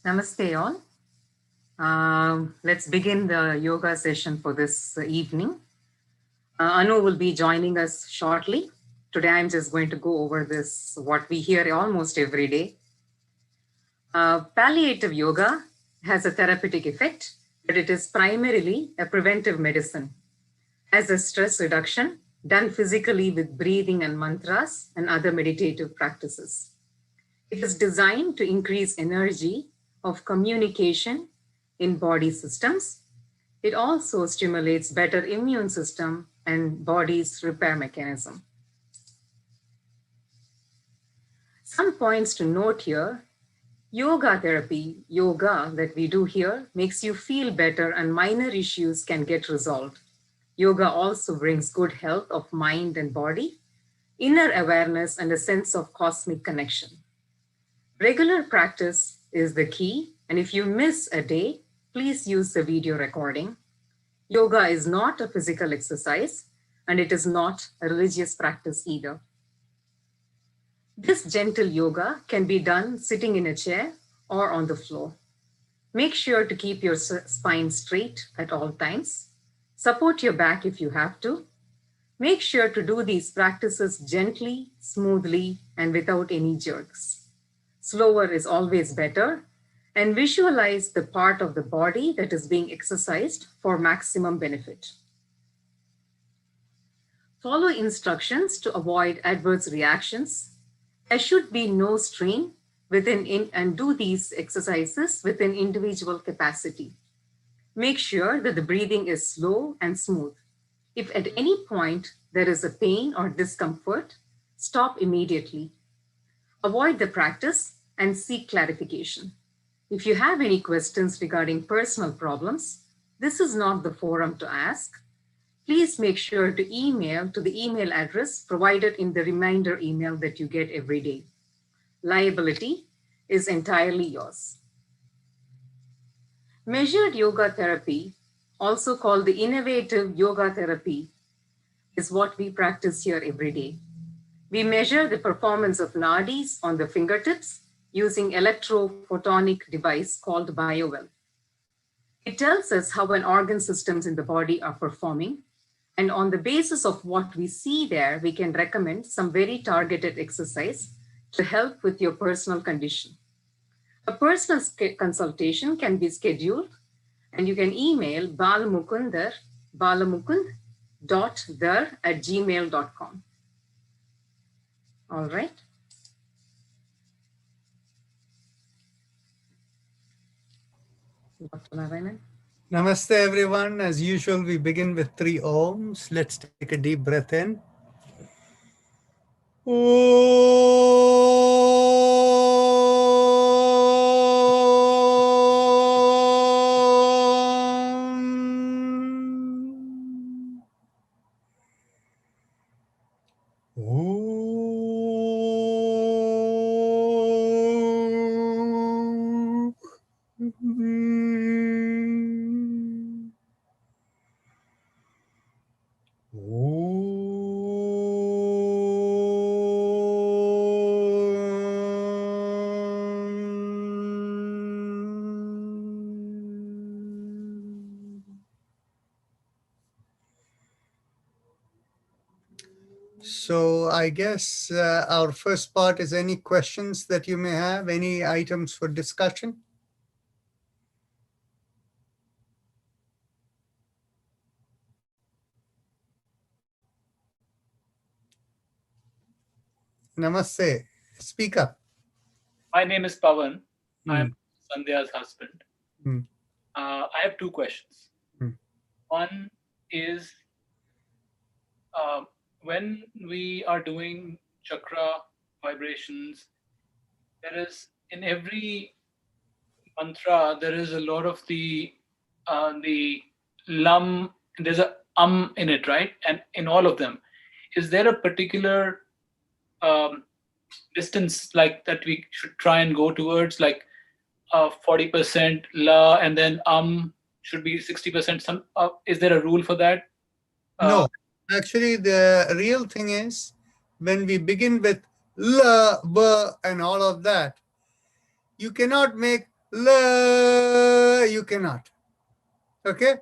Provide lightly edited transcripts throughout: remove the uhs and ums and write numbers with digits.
Namaste all. Let's begin the yoga session for this evening. Anu will be joining us shortly. Today I'm just going to go over this, what we hear almost every day. Palliative yoga has a therapeutic effect, but it is primarily a preventive medicine. As a stress reduction done physically with breathing and mantras and other meditative practices. It is designed to increase energy of communication in body systems. It also stimulates better immune system and body's repair mechanism. Some points to note here. Yoga therapy, yoga that we do here, makes you feel better and minor issues can get resolved. Yoga also brings good health of mind and body, inner awareness, and a sense of cosmic connection. Regular practice is the key, and if you miss a day, please use the video recording. Yoga is not a physical exercise, and it is not a religious practice either. This gentle yoga can be done sitting in a chair or on the floor. Make sure to keep your spine straight at all times. Support your back if you have to. Make sure to do these practices gently, smoothly, and without any jerks. Slower is always better, and visualize the part of the body that is being exercised for maximum benefit. Follow instructions to avoid adverse reactions. There should be no strain and do these exercises within individual capacity. Make sure that the breathing is slow and smooth. If at any point there is a pain or discomfort, stop immediately. Avoid the practice and seek clarification. If you have any questions regarding personal problems, this is not the forum to ask. Please make sure to email to the email address provided in the reminder email that you get every day. Liability is entirely yours. Measured yoga therapy, also called the innovative yoga therapy, is what we practice here every day. We measure the performance of nadis on the fingertips using electrophotonic device called BioWell. It tells us how an organ systems in the body are performing, and on the basis of what we see there, we can recommend some very targeted exercise to help with your personal condition. A personal consultation can be scheduled, and you can email balamukund.dar@gmail.com. All right. Dr. Narayanan. Namaste, everyone. As usual, we begin with 3 Oms. Let's take a deep breath in. So I guess our first part is any questions that you may have, any items for discussion? Namaste. Speak up. My name is Pawan. I'm Sandhya's husband. I have 2 questions. One is, when we are doing chakra vibrations, there is, in every mantra, there is a lot of the lam, there's a in it, right? And in all of them, is there a particular distance like that we should try and go towards, like 40% la, and then should be 60%? Is there a rule for that? No, actually the real thing is when we begin with la, ba, and all of that, you cannot make La, you cannot. Okay?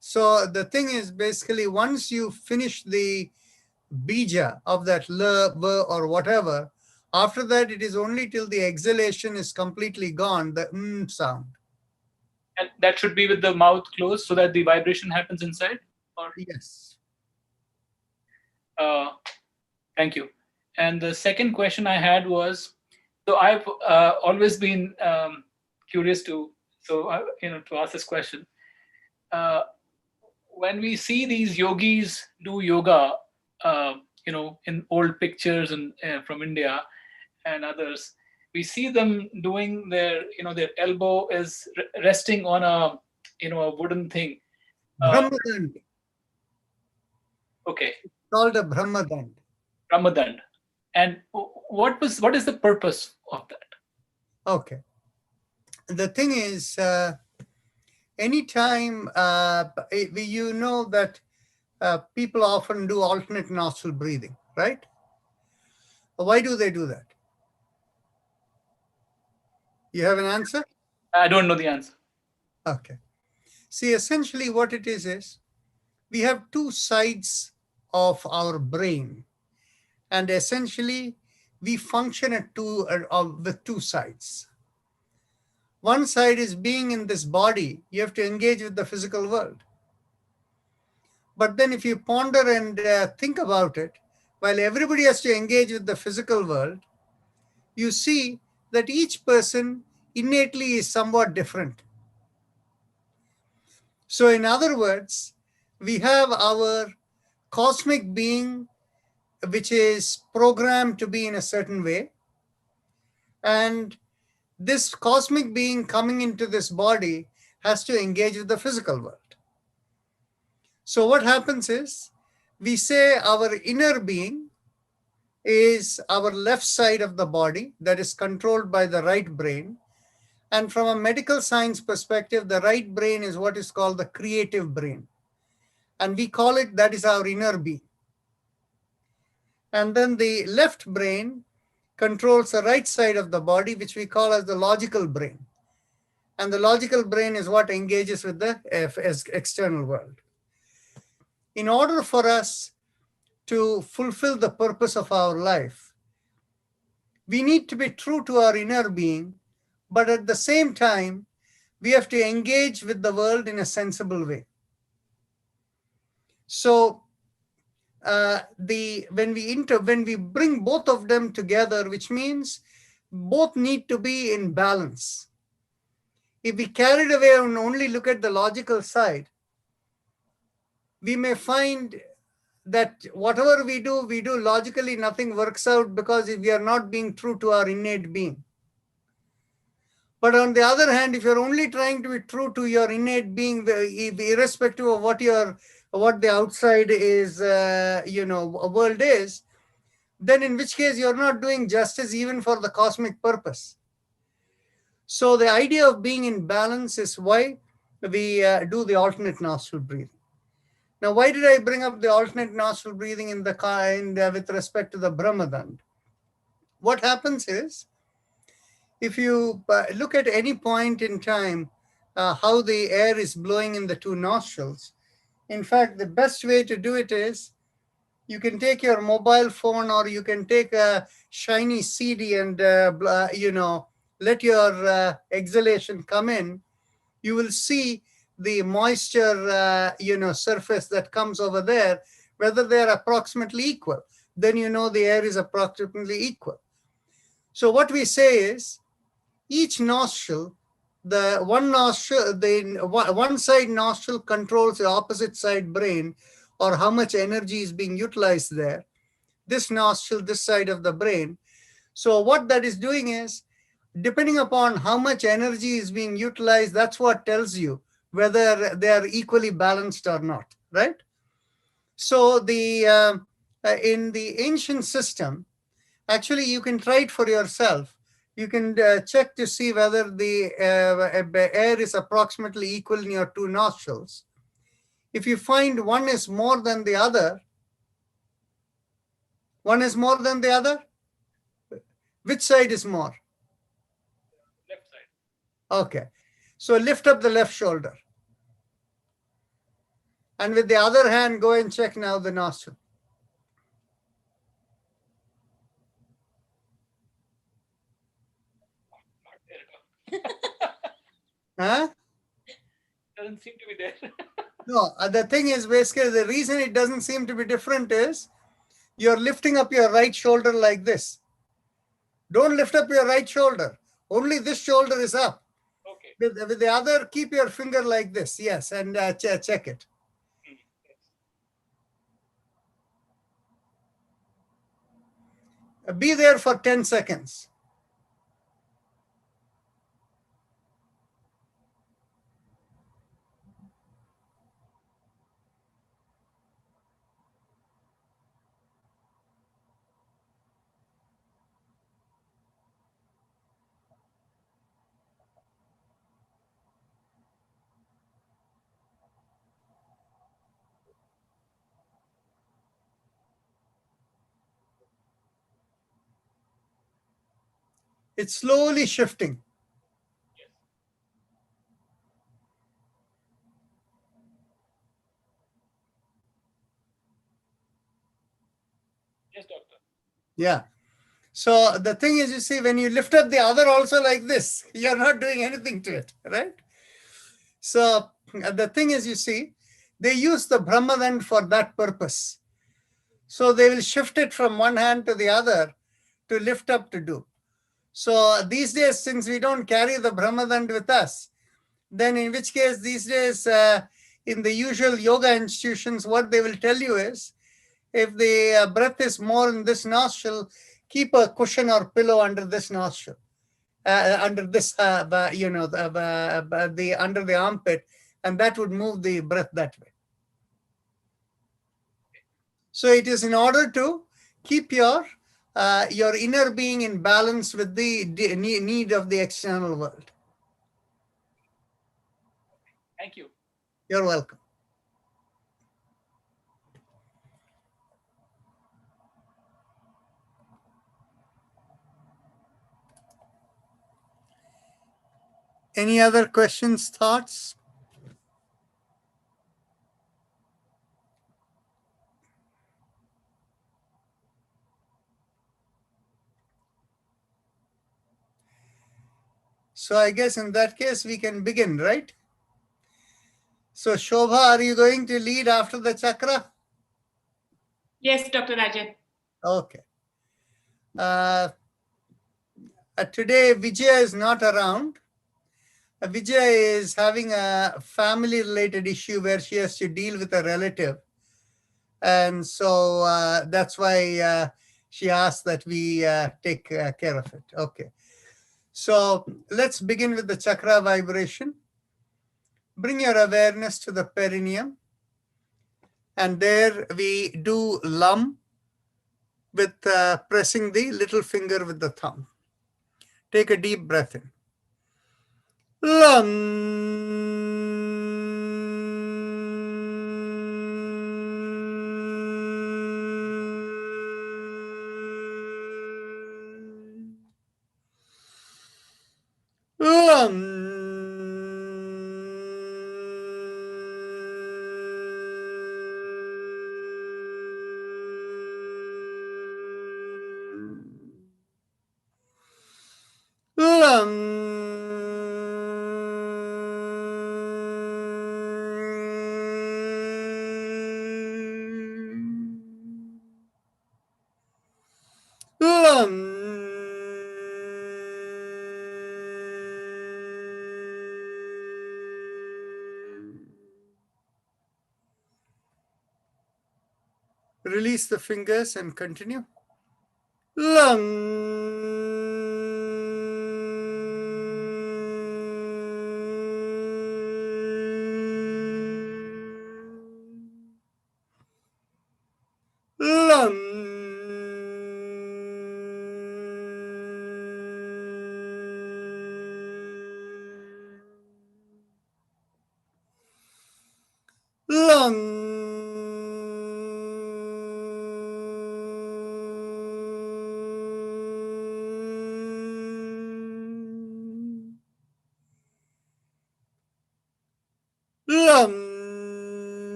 So the thing is basically once you finish the bija of that la, va, or whatever, after that it is only till the exhalation is completely gone, the sound. And that should be with the mouth closed so that the vibration happens inside? Or Yes. Thank you. And the second question I had was, so I've always been curious to ask this question. When we see these yogis do yoga, in old pictures and from India and others, we see them doing their elbow is resting on a wooden thing. Brahmadand. Okay, Called a Brahmadand. Ramadan. And what is the purpose of that? Okay. The thing is, anytime you know that people often do alternate nostril breathing, right? Why do they do that? You have an answer? I don't know the answer. Okay. See, essentially what it is we have two sides of our brain, and essentially we function with two sides. One side is being in this body, you have to engage with the physical world. But then if you ponder and think about it, while everybody has to engage with the physical world, you see that each person innately is somewhat different. So in other words, we have our cosmic being, which is programmed to be in a certain way. And this cosmic being coming into this body has to engage with the physical world. So what happens is, we say our inner being is our left side of the body that is controlled by the right brain. And from a medical science perspective, the right brain is what is called the creative brain. And we call it, that is our inner being. And then the left brain controls the right side of the body, which we call as the logical brain. And the logical brain is what engages with the external world. In order for us to fulfill the purpose of our life, we need to be true to our inner being, but at the same time, we have to engage with the world in a sensible way. So when we bring both of them together, which means both need to be in balance. If we carried away and only look at the logical side, we may find that whatever we do logically, nothing works out because we are not being true to our innate being. But on the other hand, if you're only trying to be true to your innate being, irrespective of what the outside is, world is, then in which case you're not doing justice even for the cosmic purpose. So the idea of being in balance is why we do the alternate nostril breathing. Now, why did I bring up the alternate nostril breathing with respect to the Brahmadand? What happens is, if you look at any point in time, how the air is blowing in the two nostrils, in fact, the best way to do it is, you can take your mobile phone or you can take a shiny CD and, let your exhalation come in. You will see the moisture, surface that comes over there, whether they are approximately equal. Then you know the air is approximately equal. So what we say is, each nostril, the one side nostril controls the opposite side brain, or how much energy is being utilized there. This nostril, this side of the brain. So what that is doing is, depending upon how much energy is being utilized, that's what tells you whether they are equally balanced or not, right? So in the ancient system, actually you can try it for yourself. You can check to see whether the air is approximately equal in your two nostrils. If you find one is more than the other, which side is more? Left side. Okay. So lift up the left shoulder. And with the other hand, go and check now the nostril. Huh? Doesn't seem to be there. No, the thing is, basically, the reason it doesn't seem to be different is you're lifting up your right shoulder like this. Don't lift up your right shoulder. Only this shoulder is up. Okay. With the other, keep your finger like this. Yes, and check it. Be there for 10 seconds. It's slowly shifting. Yes, doctor. Yeah. So the thing is, you see, when you lift up the other also like this, you're not doing anything to it, right? So the thing is, you see, they use the Brahmadand for that purpose. So they will shift it from one hand to the other to lift up to do. So these days, since we don't carry the Brahmadand with us, then in which case these days, in the usual yoga institutions, what they will tell you is, if the breath is more in this nostril, keep a cushion or pillow under this nostril, under this, under the armpit, and that would move the breath that way. So it is in order to keep your inner being in balance with the need of the external world. Thank you. You're welcome. Any other questions, thoughts? So I guess in that case, we can begin, right? So Shobha, are you going to lead after the chakra? Yes, Dr. Rajat. Okay. Today, Vijaya is not around. Vijaya is having a family-related issue where she has to deal with a relative. And so that's why she asked that we take care of it. Okay. So let's begin with the chakra vibration. Bring your awareness to the perineum. And there we do lum with pressing the little finger with the thumb. Take a deep breath in. Lum. Lum. Lum. Lum. Release the fingers and continue. Lum. Lum. Lum.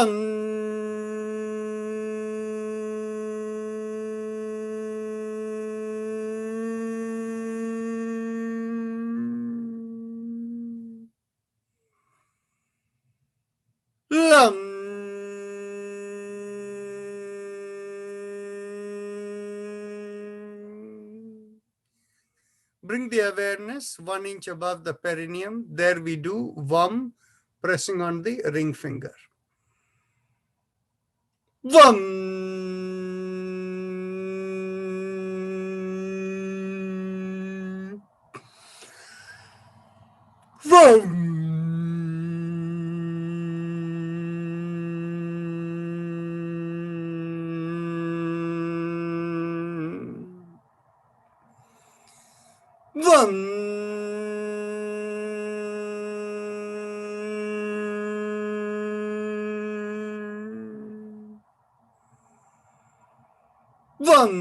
Lung. Bring the awareness 1 inch above the perineum. There we do Vam, pressing on the ring finger. Vam. Vam. Vam. Vam.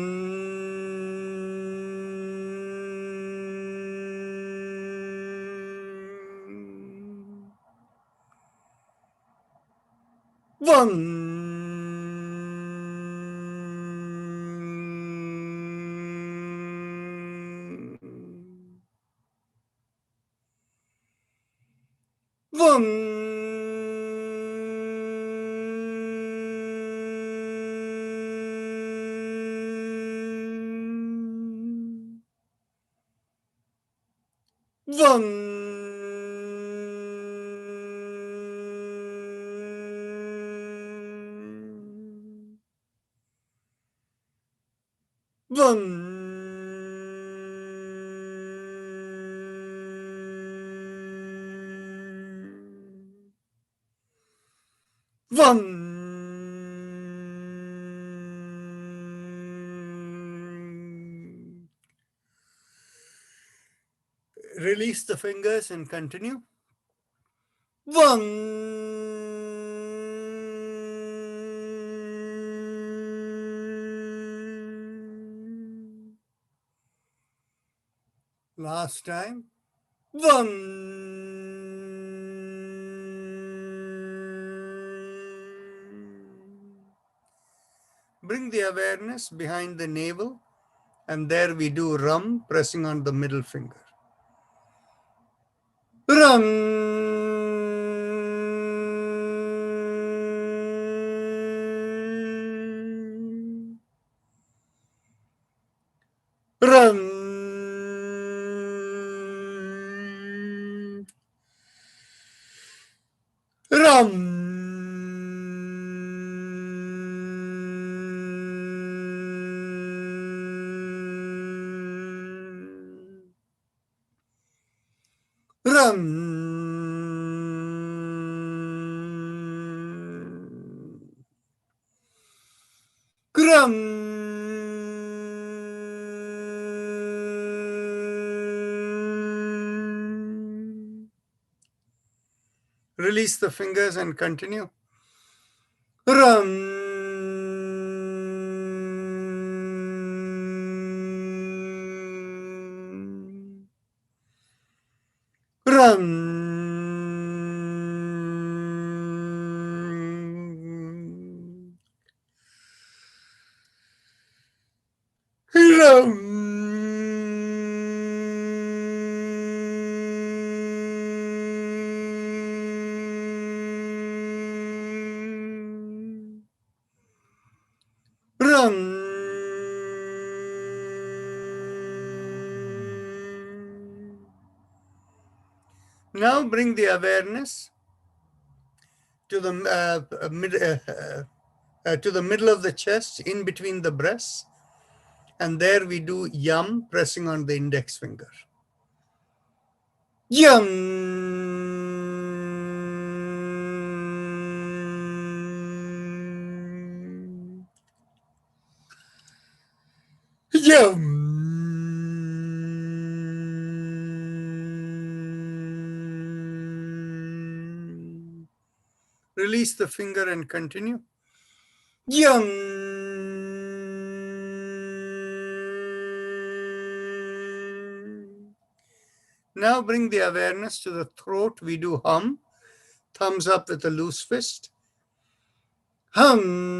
Vam. Vam. Vam. Vam. Vam. Release the fingers and continue. Vam. Last time. Vam. Bring the awareness behind the navel, and there we do Ram, pressing on the middle finger. Ram. Ram. Ram. Ram. Ram. Release the fingers and continue. Ram. Ram. Ram. Ram. Now bring the awareness to the to the middle of the chest, in between the breasts, and there we do Yam, pressing on the index finger. Yum. Yum. Release the finger and continue. Yum. Now bring the awareness to the throat. We do hum, thumbs up with a loose fist. Hum.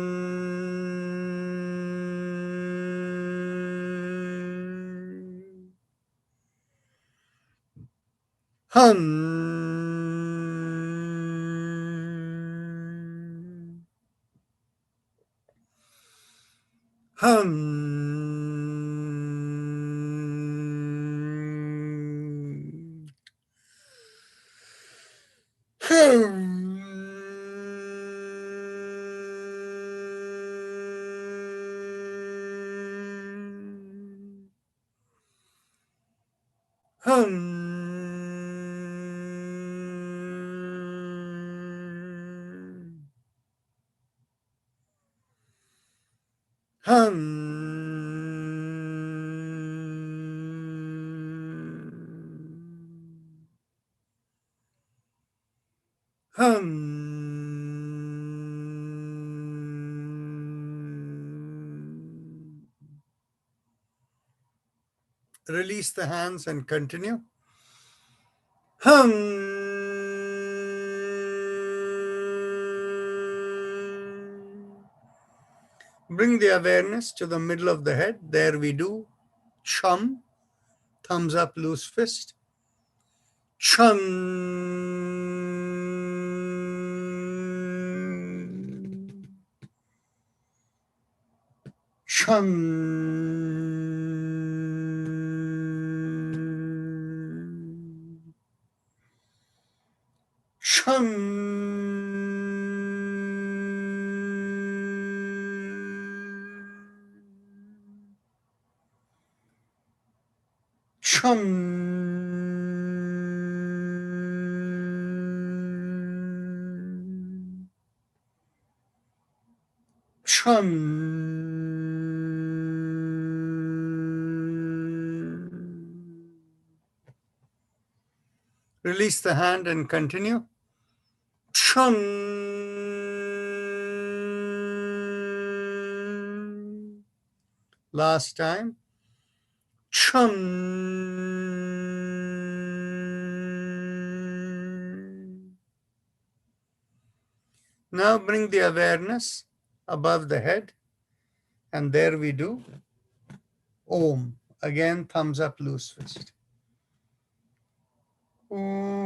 Hum. Hum. Release the hands and continue. Bring the awareness to the middle of the head. There we do. Chum. Thumbs up, loose fist. Chum. Chum. Chum. Chum. Release the hand and continue. Chum. Last time. Chum. Now bring the awareness above the head, and there we do Om. Again, thumbs up, loose fist. Om.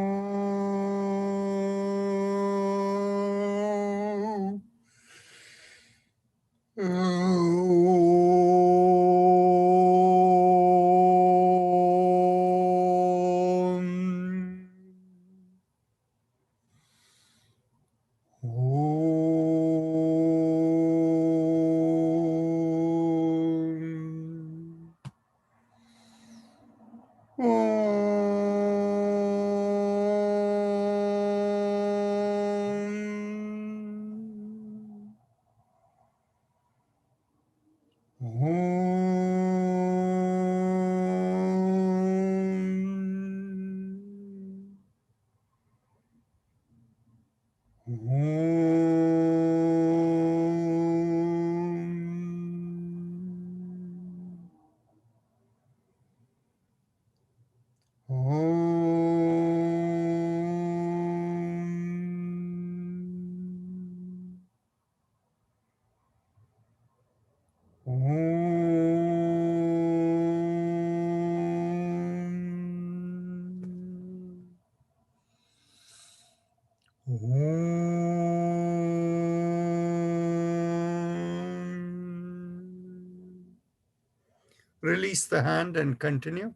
Release the hand and continue.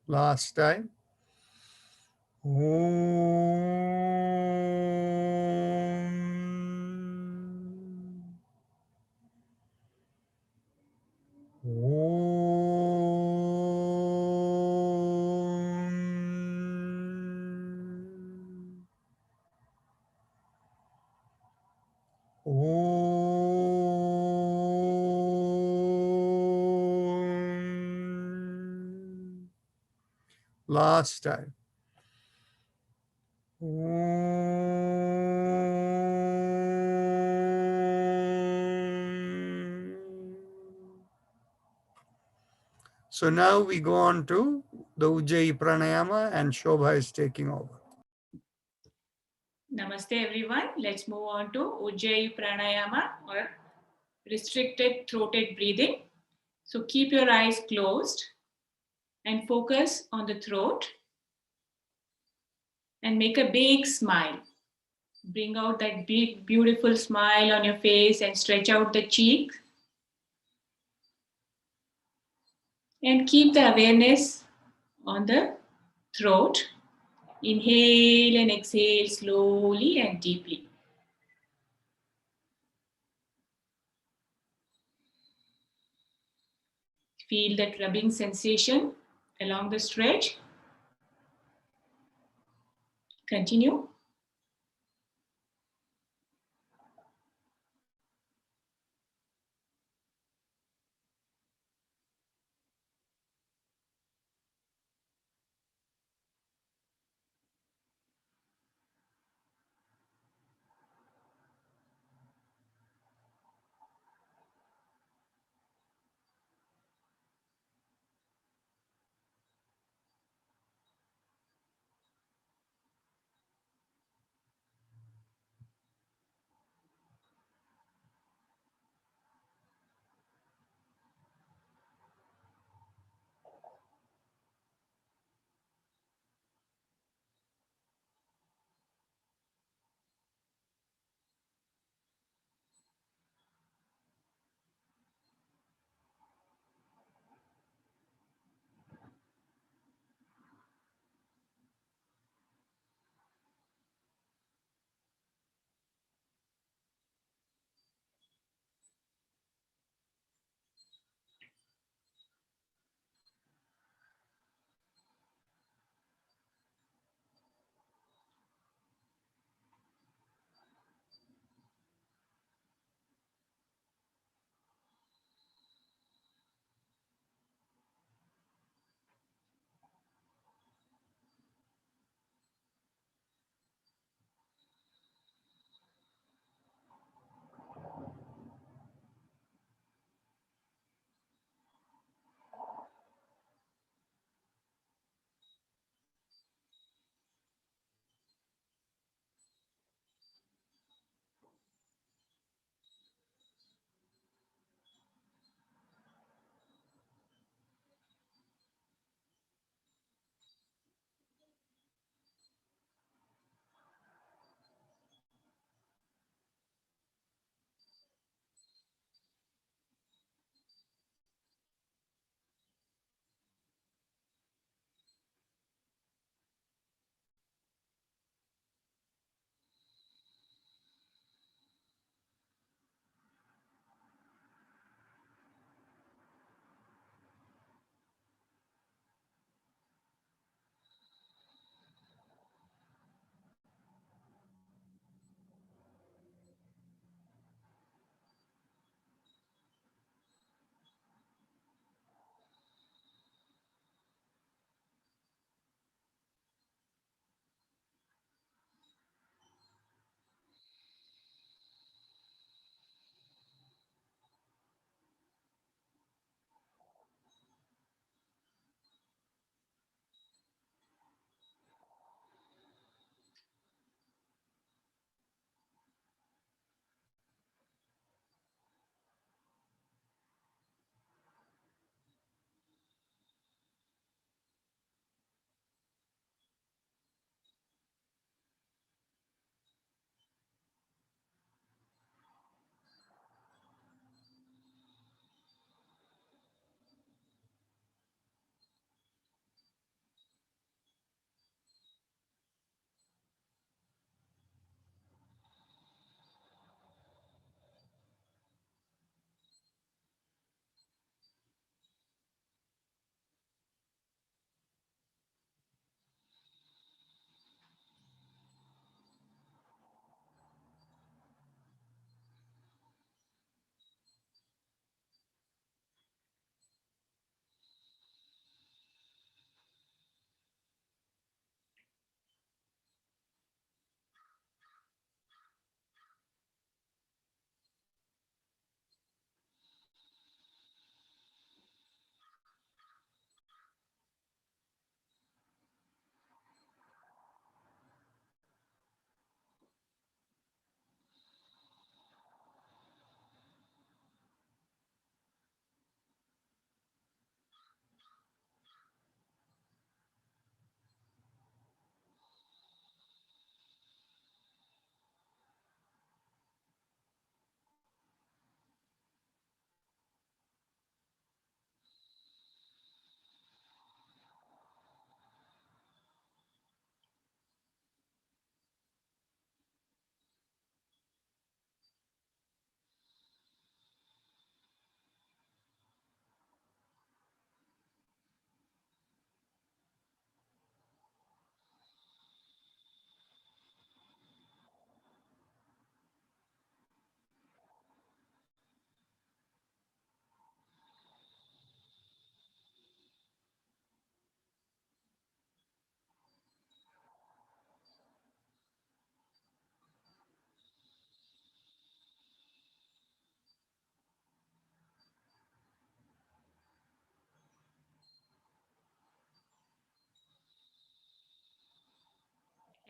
Last time. Last time. So now we go on to the Ujjayi Pranayama, and Shobha is taking over. Namaste everyone. Let's move on to Ujjayi Pranayama or restricted throated breathing. So keep your eyes closed and focus on the throat and make a big smile. Bring out that big, beautiful smile on your face and stretch out the cheeks. And keep the awareness on the throat. Inhale and exhale slowly and deeply. Feel that rubbing sensation along the stretch. Continue.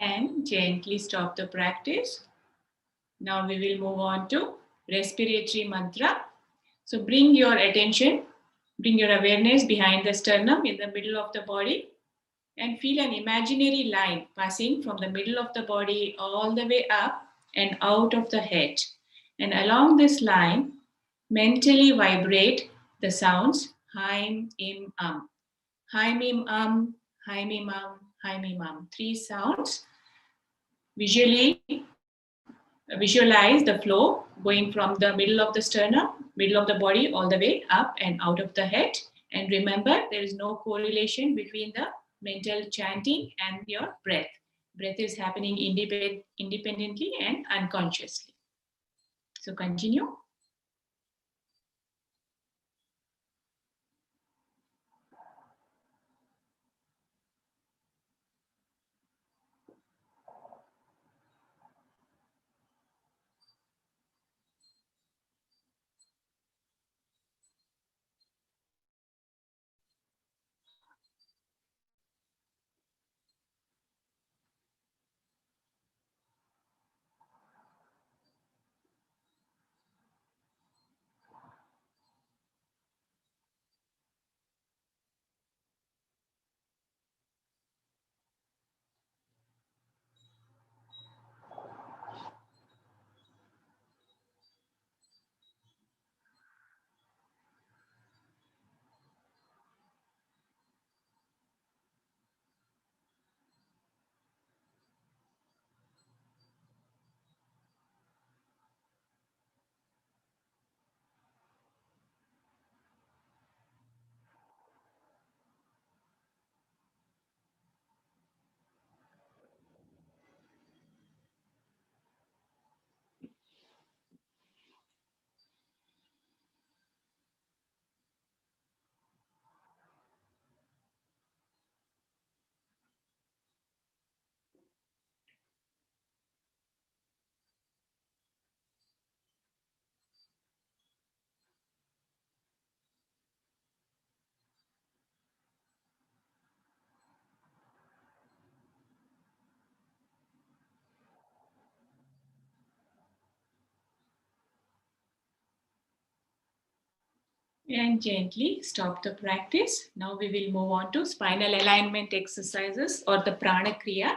And gently stop the practice. Now we will move on to respiratory mantra. So bring your attention, bring your awareness behind the sternum in the middle of the body and feel an imaginary line passing from the middle of the body all the way up and out of the head. And along this line, mentally vibrate the sounds Haim, Im, Haim, Im, Haim, Im, Haim, Im. Three sounds. Visualize the flow going from the middle of the sternum, middle of the body, all the way up and out of the head. And remember, there is no correlation between the mental chanting and your breath. Breath is happening independently and unconsciously. So continue. And gently stop the practice. Now we will move on to spinal alignment exercises or the prana kriya.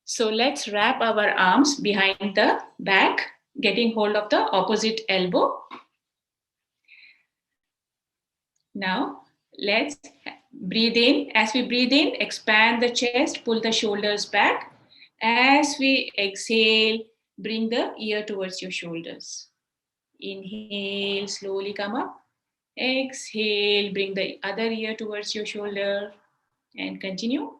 So let's wrap our arms behind the back, getting hold of the opposite elbow. Now let's breathe in. As we breathe in, expand the chest, pull the shoulders back. As we exhale, bring the ear towards your shoulders. Inhale, slowly come up. Exhale, bring the other ear towards your shoulder and continue.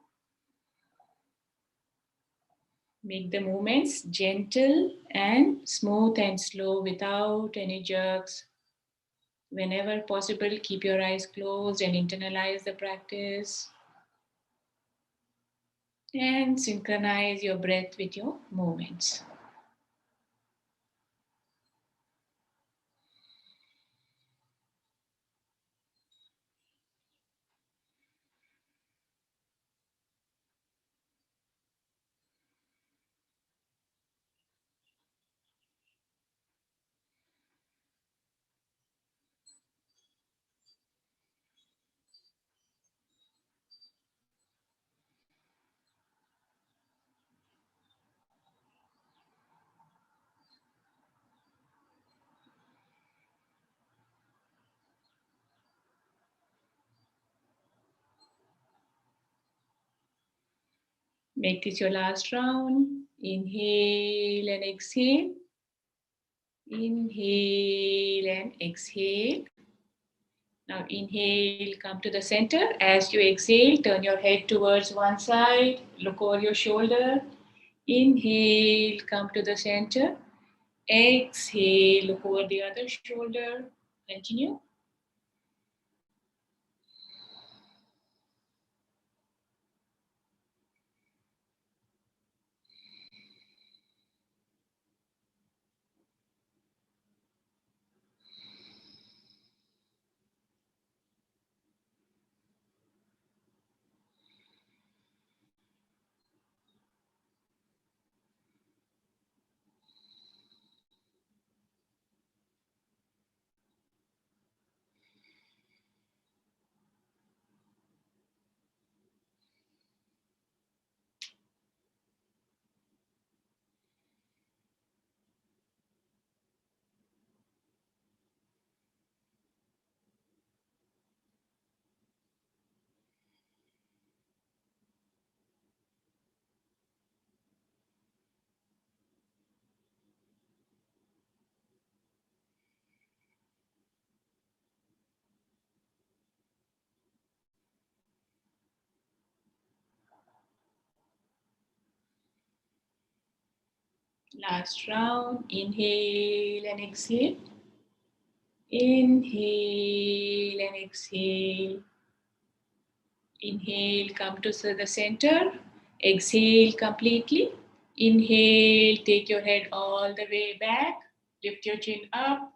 Make the movements gentle and smooth and slow without any jerks. Whenever possible, keep your eyes closed and internalize the practice. And synchronize your breath with your movements. Make this your last round. Inhale and exhale. Inhale and exhale. Now inhale, come to the center. As you exhale, turn your head towards one side. Look over your shoulder. Inhale, come to the center. Exhale, look over the other shoulder. Continue. Last round. Inhale and exhale. Inhale and exhale. Inhale, come to the center. Exhale completely. Inhale, take your head all the way back. Lift your chin up.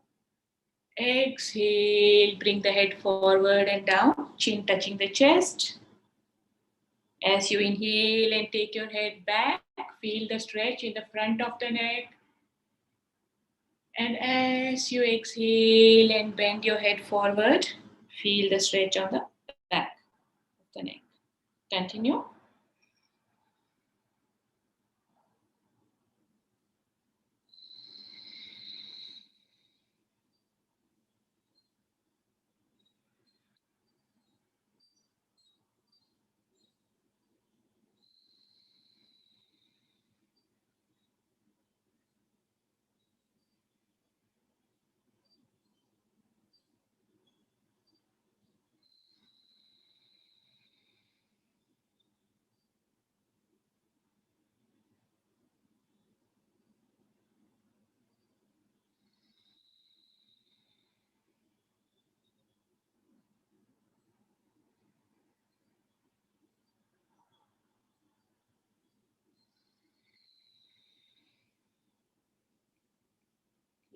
Exhale, bring the head forward and down, chin touching the chest. As you inhale and take your head back, feel the stretch in the front of the neck. And as you exhale and bend your head forward, feel the stretch on the back of the neck. Continue.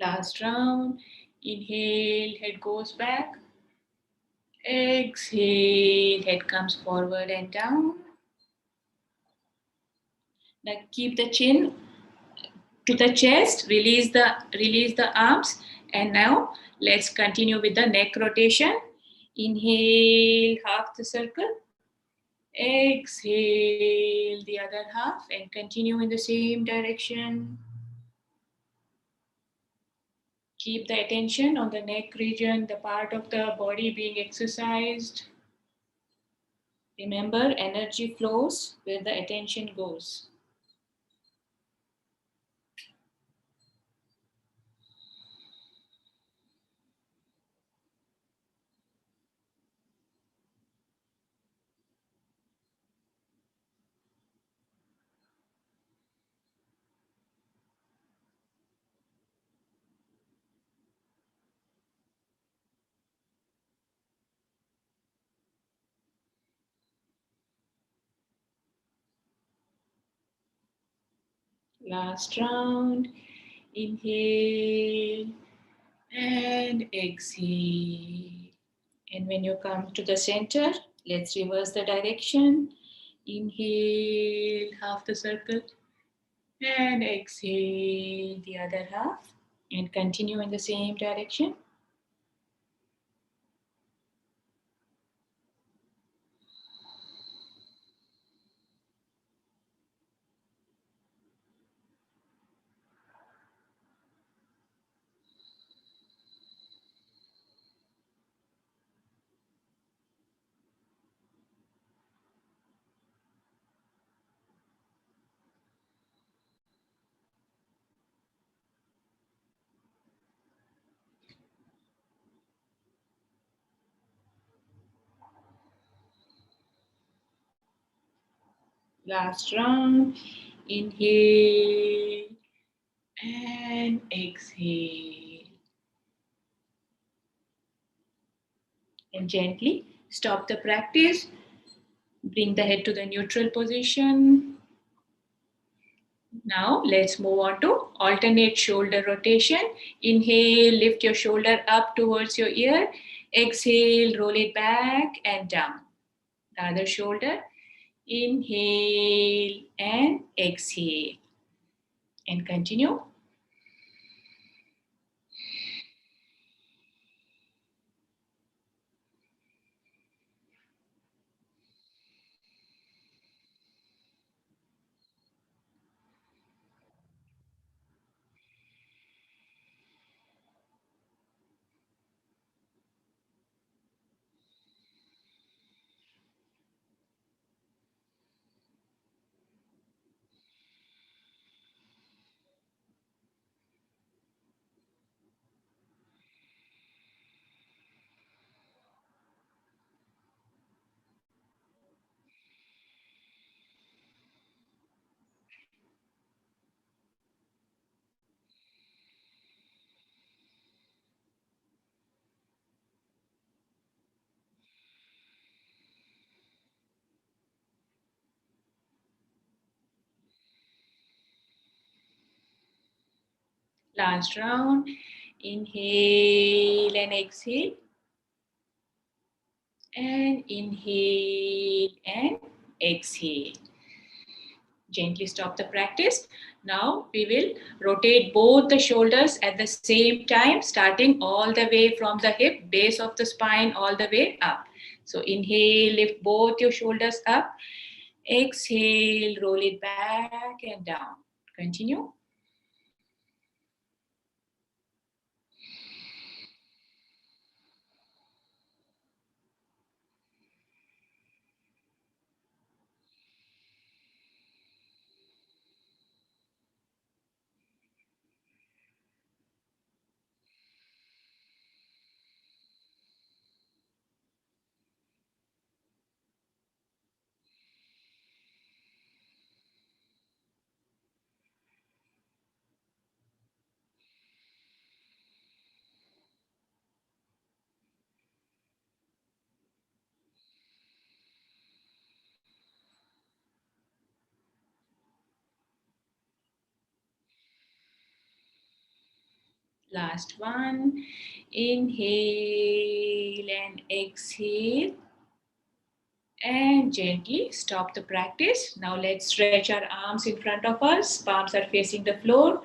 Last round. Inhale, head goes back. Exhale, head comes forward and down. Now keep the chin to the chest, release the arms, and now let's continue with the neck rotation. Inhale, half the circle. Exhale, the other half, and continue in the same direction. Keep the attention on the neck region, the part of the body being exercised. Remember, energy flows where the attention goes. Last round. Inhale and exhale. And when you come to the center, let's reverse the direction. Inhale, half the circle. And exhale, the other half. And continue in the same direction. Last round. Inhale and exhale. And gently stop the practice. Bring the head to the neutral position. Now let's move on to alternate shoulder rotation. Inhale, lift your shoulder up towards your ear. Exhale, roll it back and down. The other shoulder. Inhale and exhale. And continue. Last round. Inhale and exhale. And inhale and exhale. Gently stop the practice. Now we will rotate both the shoulders at the same time, starting all the way from the hip, base of the spine, all the way up. So inhale, lift both your shoulders up. Exhale, roll it back and down. Continue. Last one. Inhale and exhale. And gently stop the practice. Now let's stretch our arms in front of us. Palms are facing the floor.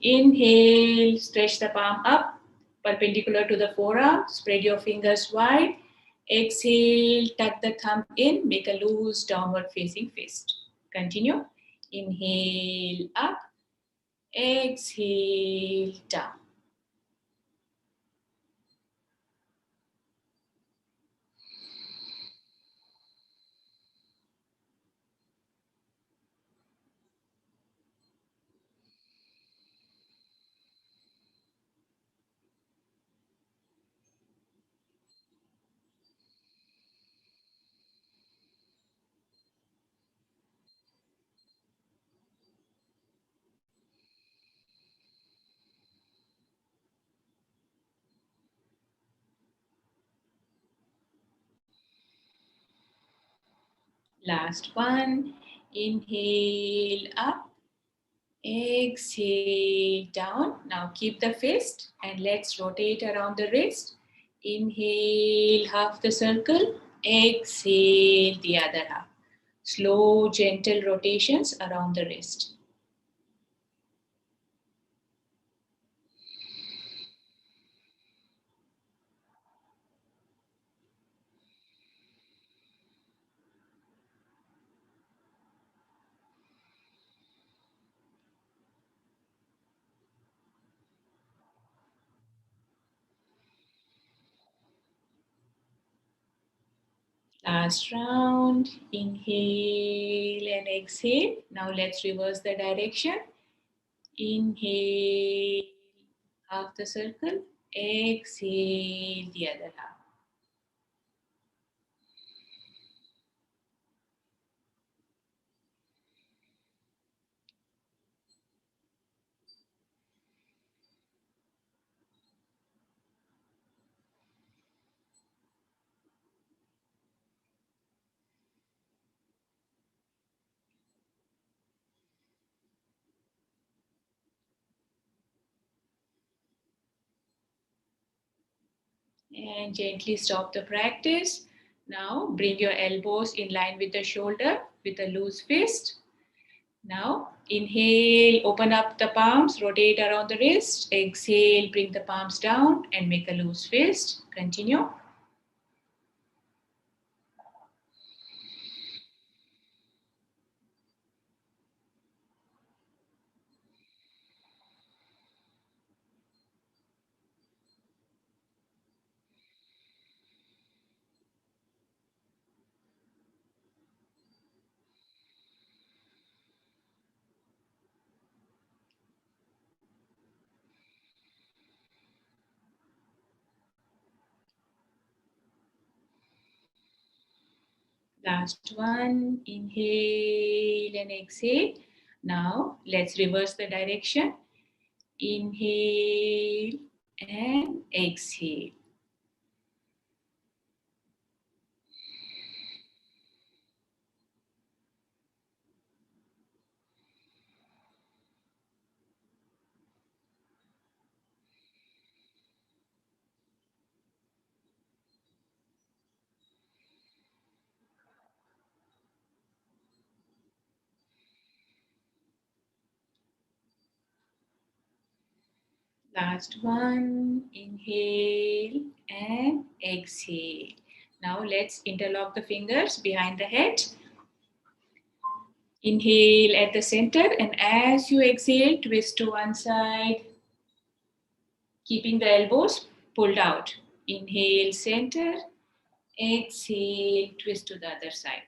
Inhale, stretch the palm up, perpendicular to the forearm. Spread your fingers wide. Exhale, tuck the thumb in. Make a loose downward facing fist. Continue. Inhale, up. Exhale, down. Last one. Inhale, up. Exhale, down. Now keep the fist and let's rotate around the wrist. Inhale, half the circle. Exhale, the other half. Slow, gentle rotations around the wrist. Last round. Inhale and exhale. Now let's reverse the direction. Inhale, half the circle. Exhale, the other half. And gently stop the practice. Now bring your elbows in line with the shoulder with a loose fist. Now inhale, open up the palms, rotate around the wrist. Exhale, bring the palms down and make a loose fist. Continue. Last one, inhale and exhale. Now let's reverse the direction. Inhale and exhale. Last one, inhale and exhale. Now let's interlock the fingers behind the head. Inhale at the center, and as you exhale, twist to one side, keeping the elbows pulled out. Inhale, center, exhale, twist to the other side.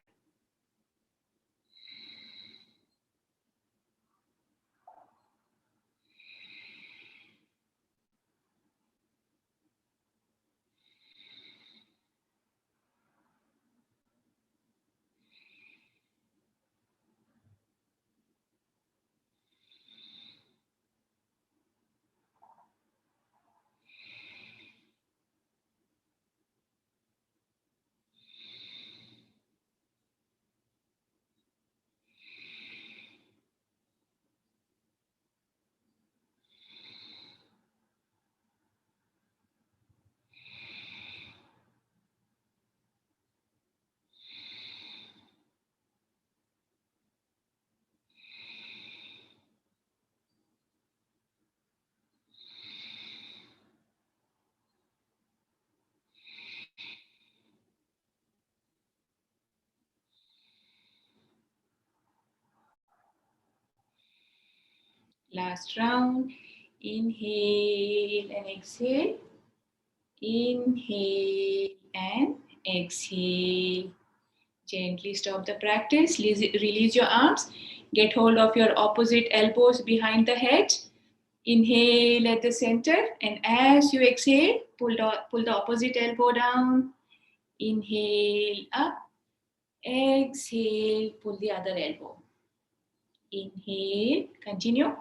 Last round. Inhale and exhale. Inhale and exhale. Gently stop the practice. Release your arms. Get hold of your opposite elbows behind the head. Inhale at the center, and as you exhale, pull the opposite elbow down. Inhale up. Exhale, pull the other elbow. Inhale, continue.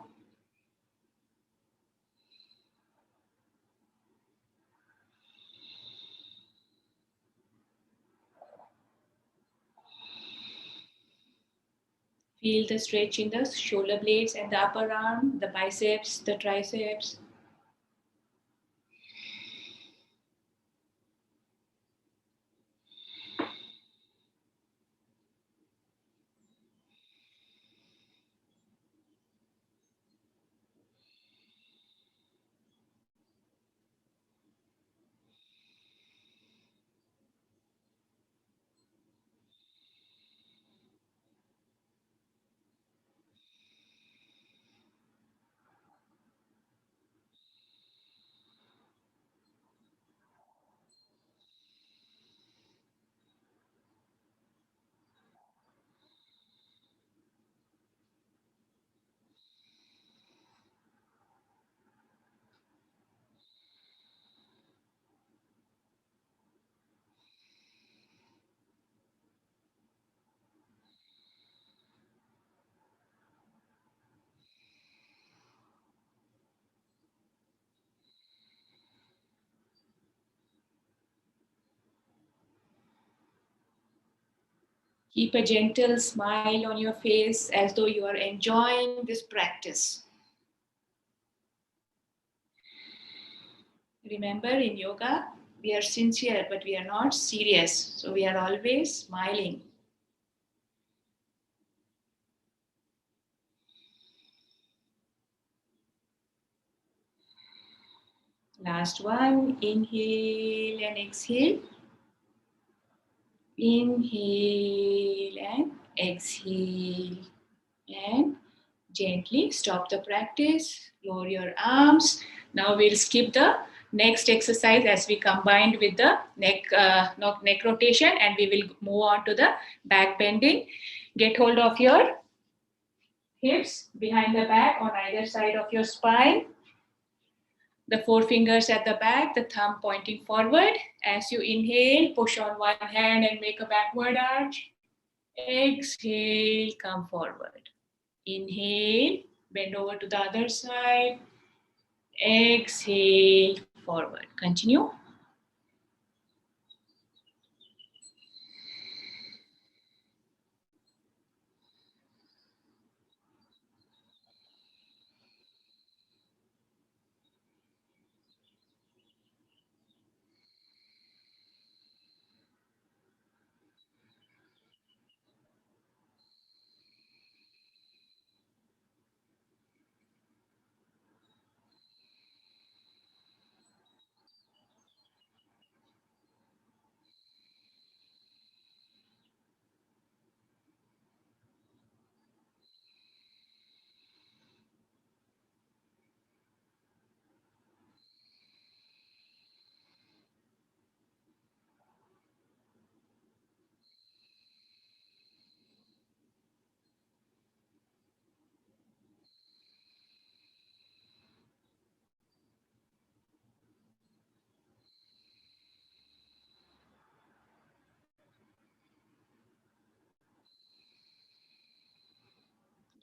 Feel the stretch in the shoulder blades and the upper arm, the biceps, the triceps. Keep a gentle smile on your face as though you are enjoying this practice. Remember, in yoga, we are sincere, but we are not serious. So we are always smiling. Last one, inhale and exhale. Inhale and exhale. And gently stop the practice, lower your arms. Now we'll skip the next exercise as we combined with the neck rotation, and we will move on to the back bending. Get hold of your hips behind the back on either side of your spine. The four fingers at the back, the thumb pointing forward. As you inhale, push on one hand and make a backward arch. Exhale, come forward. Inhale, bend over to the other side. Exhale, forward. Continue.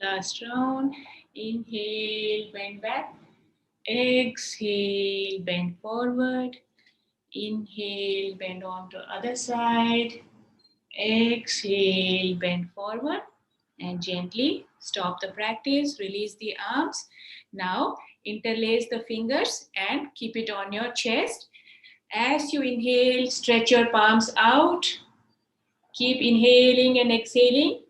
Last round. Inhale, bend back. Exhale, bend forward. Inhale, bend on to other side. Exhale, bend forward. And gently stop the practice. Release the arms. Now interlace the fingers and keep it on your chest. As you inhale, stretch your palms out. Keep inhaling and exhaling.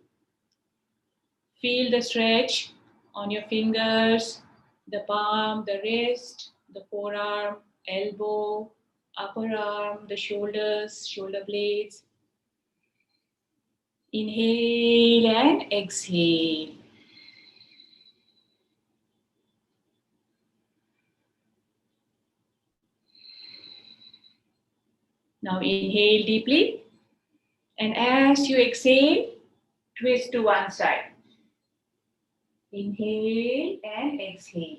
Feel the stretch on your fingers, the palm, the wrist, the forearm, elbow, upper arm, the shoulders, shoulder blades. Inhale and exhale. Now inhale deeply, and as you exhale, twist to one side. Inhale and exhale.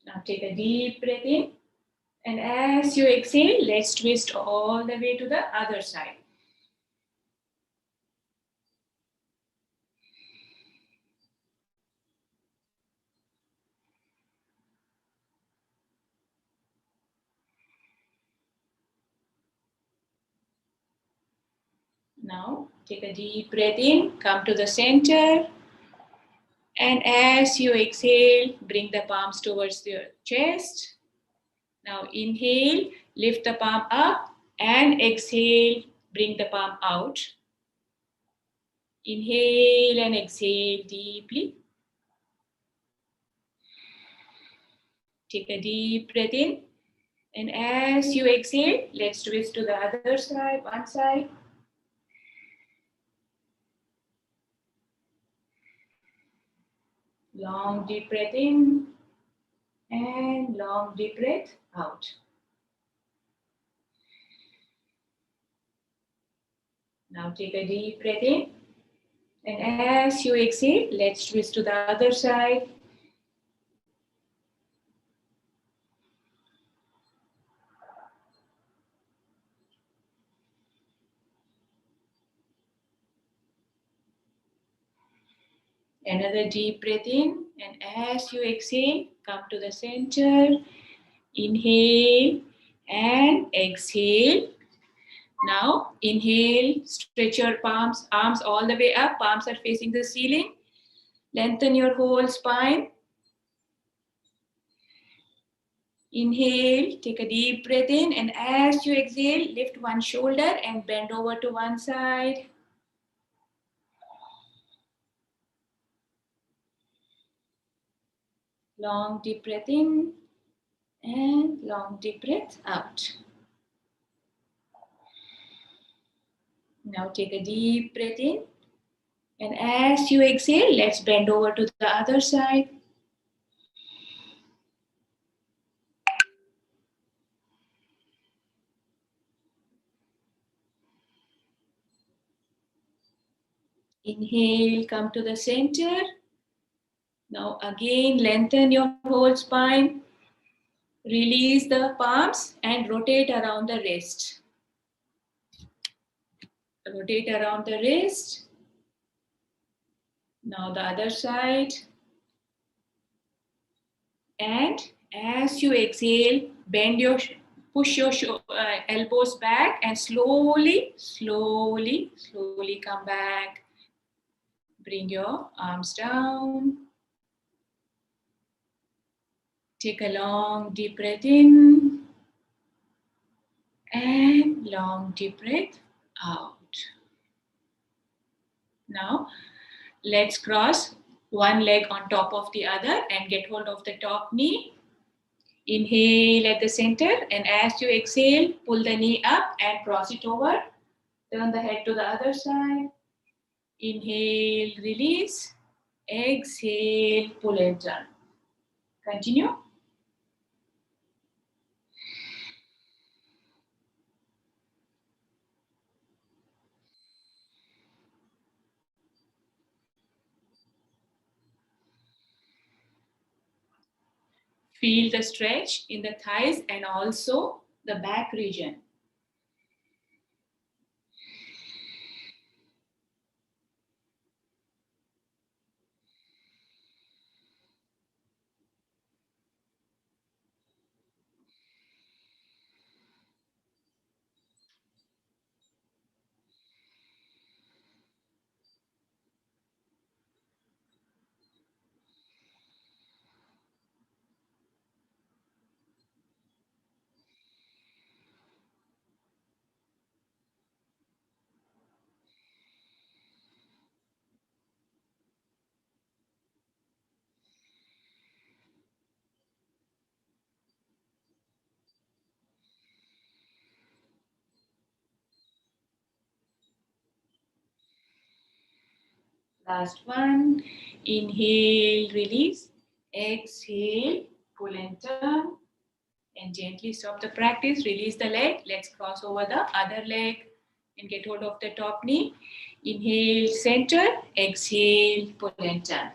Now take a deep breath in, and as you exhale, let's twist all the way to the other side. Now take a deep breath in, come to the center, and as you exhale, bring the palms towards your chest. Now inhale, lift the palm up, and exhale, bring the palm out. Inhale and exhale deeply. Take a deep breath in, and as you exhale, let's twist to the other side, one side. Long deep breath in and long deep breath out. Now take a deep breath in, and as you exhale, let's twist to the other side. Another deep breath in, and as you exhale, come to the center. Inhale and exhale. Now inhale, stretch your palms, arms all the way up, palms are facing the ceiling. Lengthen your whole spine. Inhale, take a deep breath in, and as you exhale, lift one shoulder and bend over to one side. Long deep breath in and long deep breath out. Now take a deep breath in, and as you exhale, let's bend over to the other side. Inhale, come to the center. Now again, lengthen your whole spine. Release the palms and rotate around the wrist. Rotate around the wrist. Now the other side. And as you exhale, push your elbows back and slowly come back. Bring your arms down. Take a long deep breath in and long deep breath out. Now let's cross one leg on top of the other and get hold of the top knee. Inhale at the center, and as you exhale, pull the knee up and cross it over. Turn the head to the other side. Inhale, release. Exhale, pull it down. Continue. Feel the stretch in the thighs and also the back region. Last one. Inhale, release. Exhale, pull and turn. And gently stop the practice. Release the leg. Let's cross over the other leg and get hold of the top knee. Inhale, center. Exhale, pull and turn.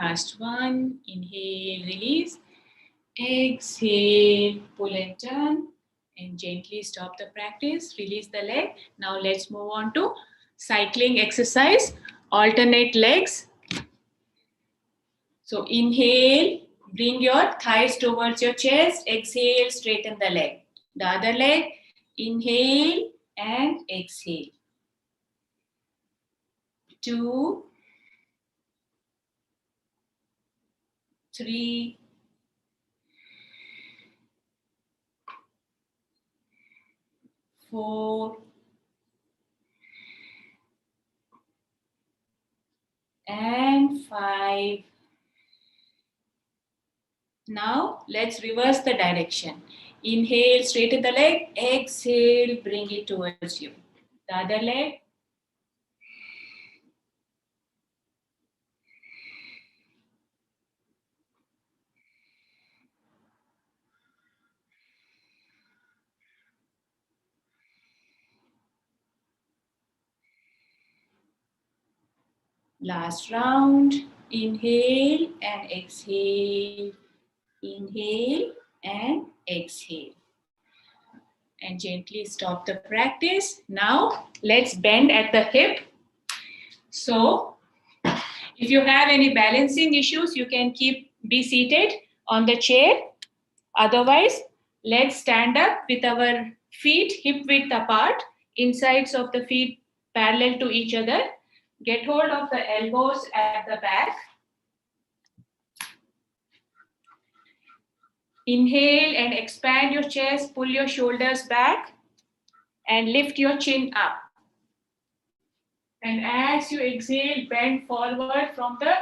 Last one. Inhale, release. Exhale, pull and turn. And gently stop the practice. Release the leg. Now let's move on to cycling exercise. Alternate legs. So inhale, bring your thighs towards your chest. Exhale, straighten the leg. The other leg, inhale and exhale. 2, 3, 4, and 5. Now let's reverse the direction. Inhale, straighten the leg. Exhale, bring it towards you. The other leg. Last round. Inhale and exhale. Inhale and exhale. And gently stop the practice. Now let's bend at the hip. So if you have any balancing issues, you can be seated on the chair. Otherwise, let's stand up with our feet hip width apart, insides of the feet parallel to each other. Get hold of the elbows at the back. Inhale and expand your chest, pull your shoulders back and lift your chin up. And as you exhale, bend forward from the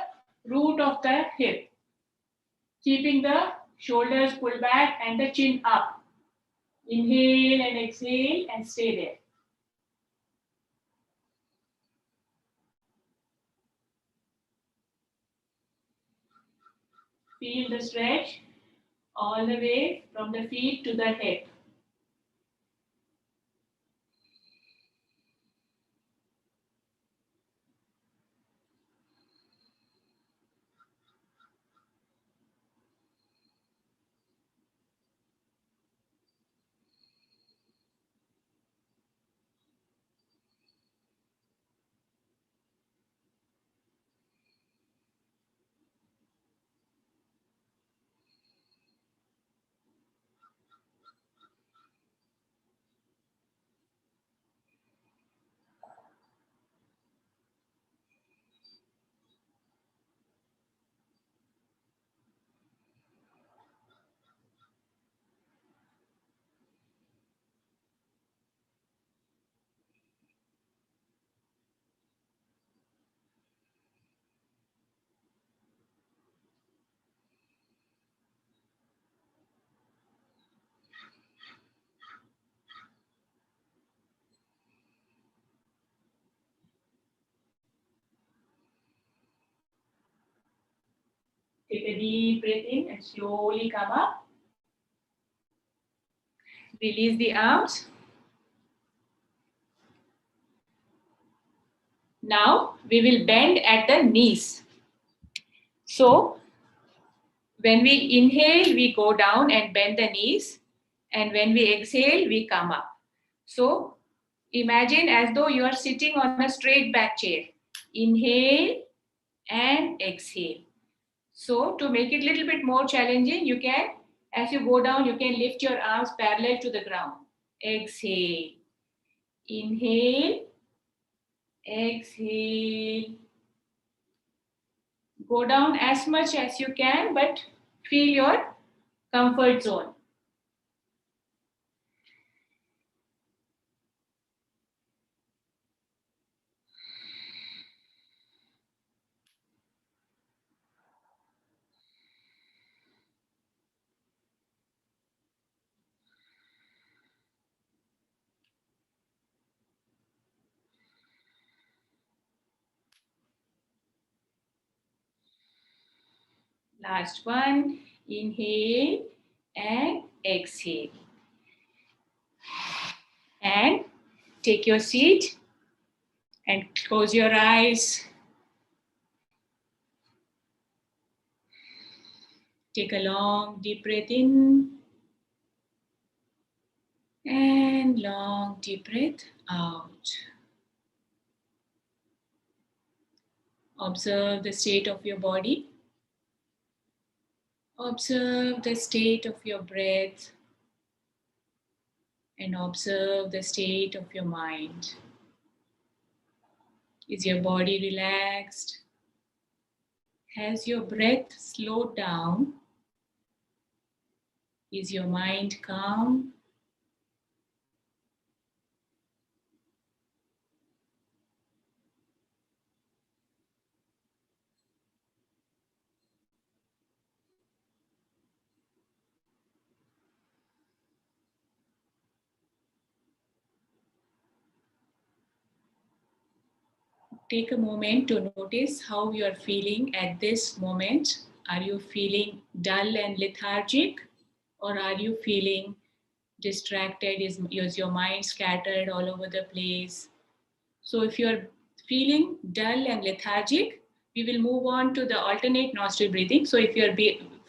root of the hip, keeping the shoulders pulled back and the chin up. Inhale and exhale and stay there. Feel the stretch all the way from the feet to the hip. Take a deep breath in and slowly come up. Release the arms. Now we will bend at the knees. So when we inhale, we go down and bend the knees. And when we exhale, we come up. So imagine as though you are sitting on a straight back chair. Inhale and exhale. So to make it a little bit more challenging, you can, as you go down, you can lift your arms parallel to the ground. Exhale. Inhale. Exhale. Go down as much as you can, but feel your comfort zone. Last one. Inhale and exhale. And take your seat and close your eyes. Take a long deep breath in and long deep breath out. Observe the state of your body. Observe the state of your breath and observe the state of your mind. Is your body relaxed? Has your breath slowed down? Is your mind calm? Take a moment to notice how you are feeling at this moment. Are you feeling dull and lethargic? Or are you feeling distracted? Is your mind scattered all over the place? So if you're feeling dull and lethargic, we will move on to the alternate nostril breathing. So if you're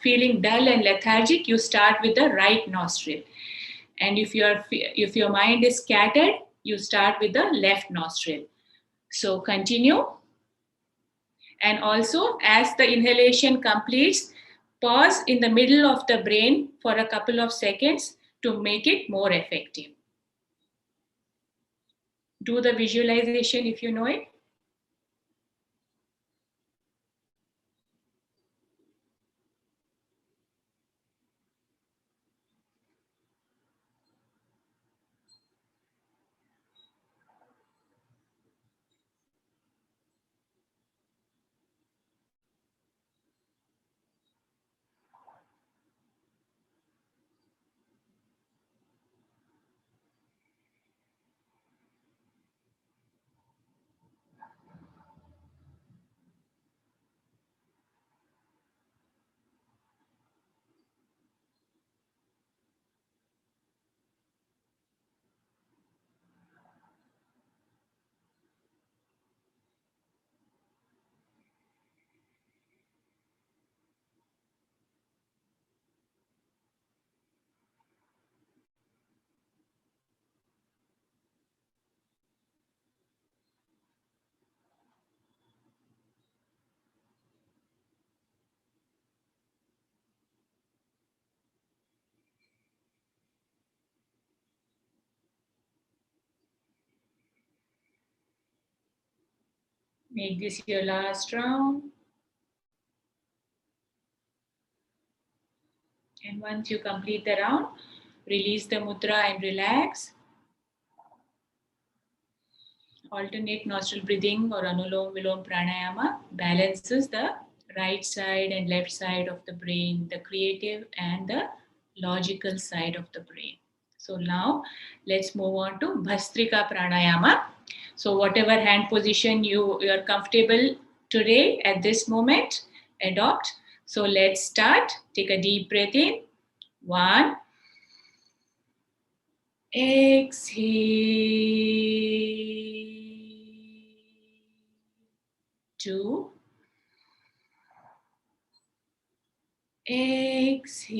feeling dull and lethargic, you start with the right nostril. And if your mind is scattered, you start with the left nostril. So continue. And also, as the inhalation completes, pause in the middle of the brain for a couple of seconds to make it more effective. Do the visualization if you know it. Make this your last round. And once you complete the round, release the mudra and relax. Alternate nostril breathing or Anulom Vilom Pranayama balances the right side and left side of the brain, the creative and the logical side of the brain. So now let's move on to Bhastrika Pranayama. So whatever hand position you are comfortable today at this moment, adopt. So let's start. Take a deep breath in. 1. Exhale. 2. Exhale.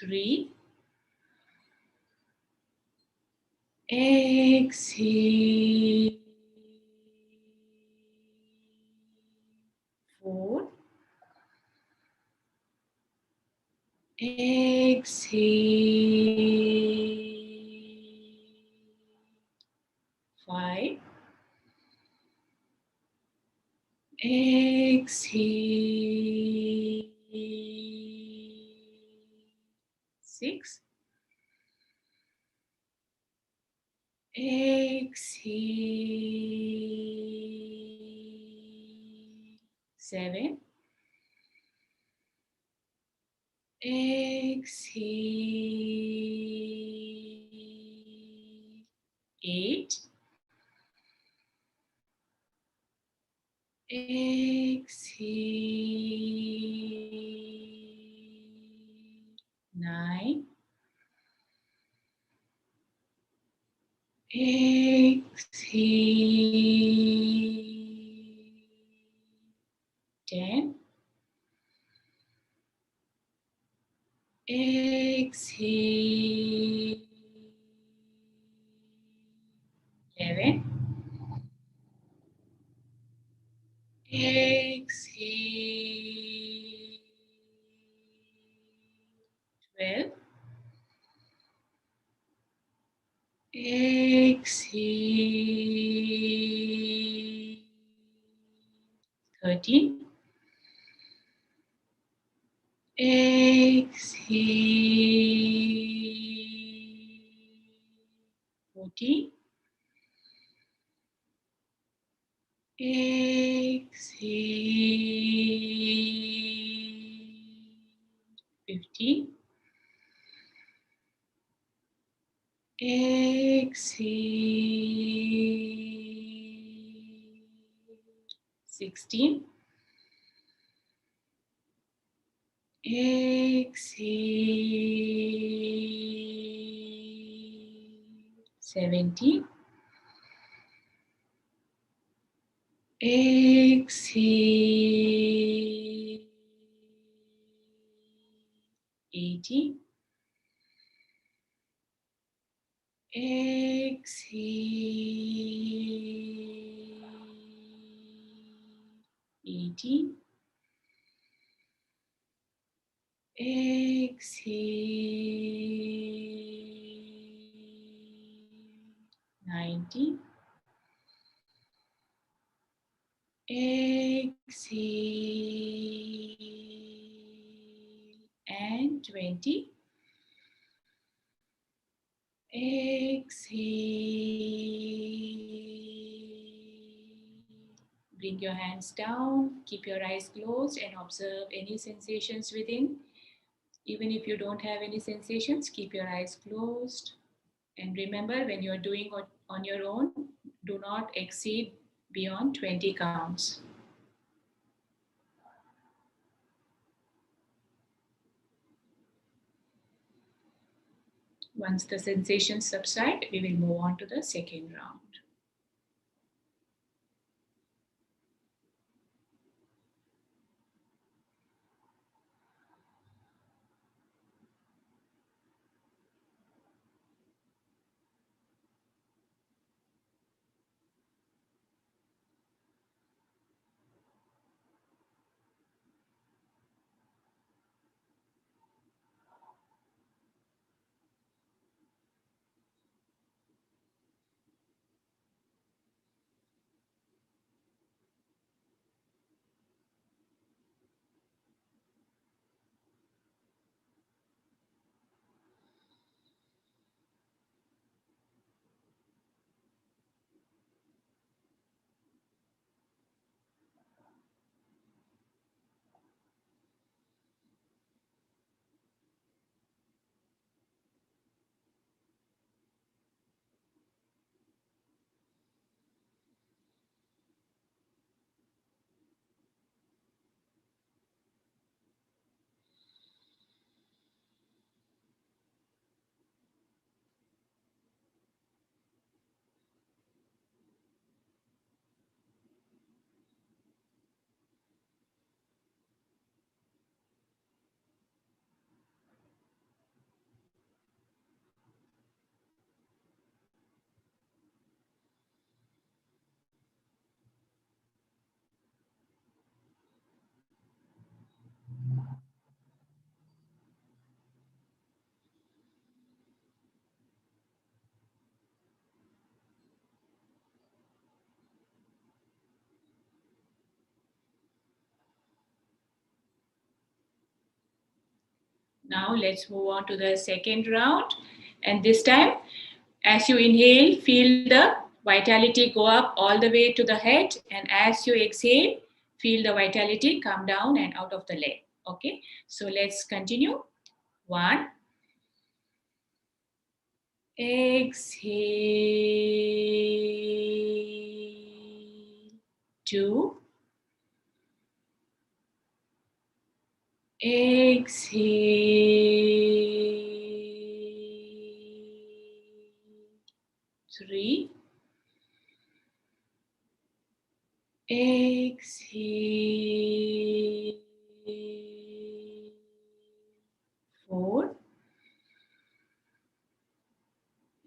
3. Exhale. 4. Exhale. 5. Exhale. 6. Exhale. 7. Exhale. 8. Exhale. 9. Exhale. 10. Exhale. 11. Exhale. 12. Exhale. 13. Exhale. 14. Exhale. 15. Exhale. 16. Exhale. 17. Exhale. 18. Exhale. 18. Exhale. 19. Exhale. And 20. Exhale. Bring your hands down, keep your eyes closed and observe any sensations within. Even if you don't have any sensations, keep your eyes closed. And remember, when you're doing it on your own, do not exceed beyond 20 counts. Once the sensations subside, we will move on to the second round. Now let's move on to the second round. And this time, as you inhale, feel the vitality go up all the way to the head. And as you exhale, feel the vitality come down and out of the leg. Okay, so let's continue. 1. Exhale. 2. Exhale. 3. Exhale. 4.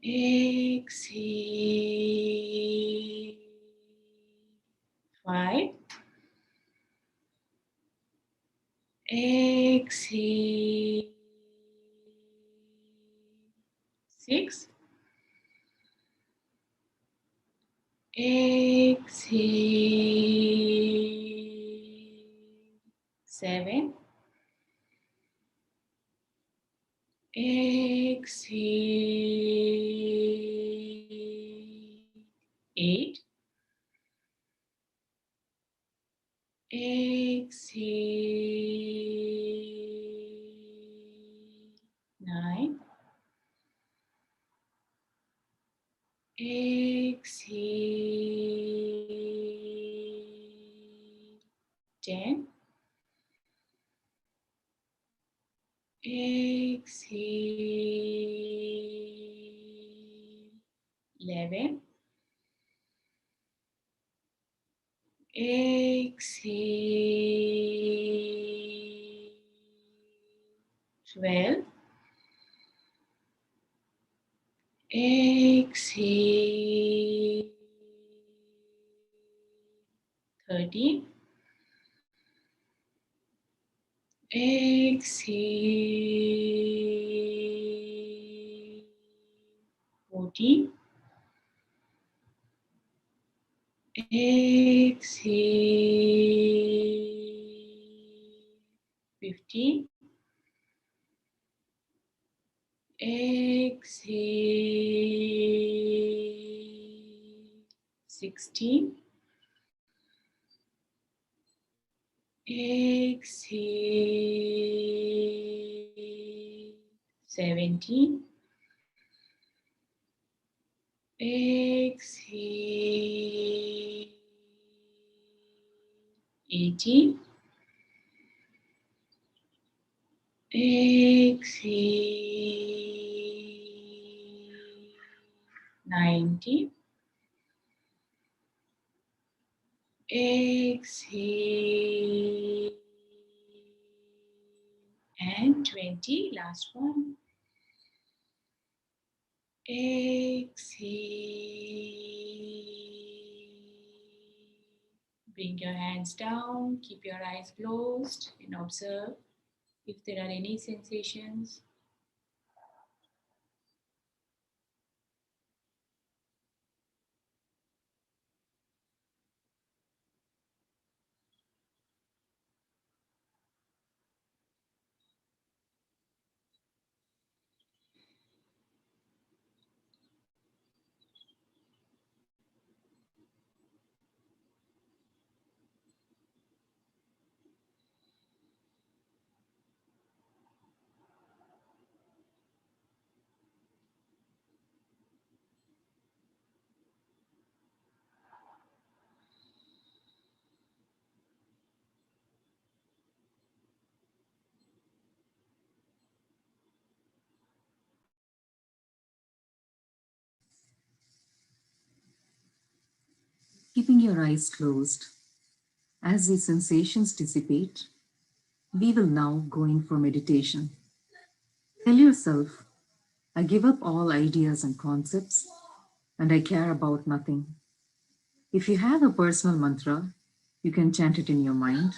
Exhale. 5. Exhale. 6. Exhale. 7. Exhale. 8. Exhale. 9. Exhale. 10. Exhale. 11. Exhale. 12. Exhale. 13. Exhale. 14. Exhale. 15. Exhale. 16. Exhale. 17. Exhale. 18. Exhale. 19. Exhale. And 20. Last one. Exhale. Bring your hands down. Keep your eyes closed and observe if there are any sensations. Keeping your eyes closed, as these sensations dissipate, we will now go in for meditation. Tell yourself, I give up all ideas and concepts, and I care about nothing. If you have a personal mantra, you can chant it in your mind.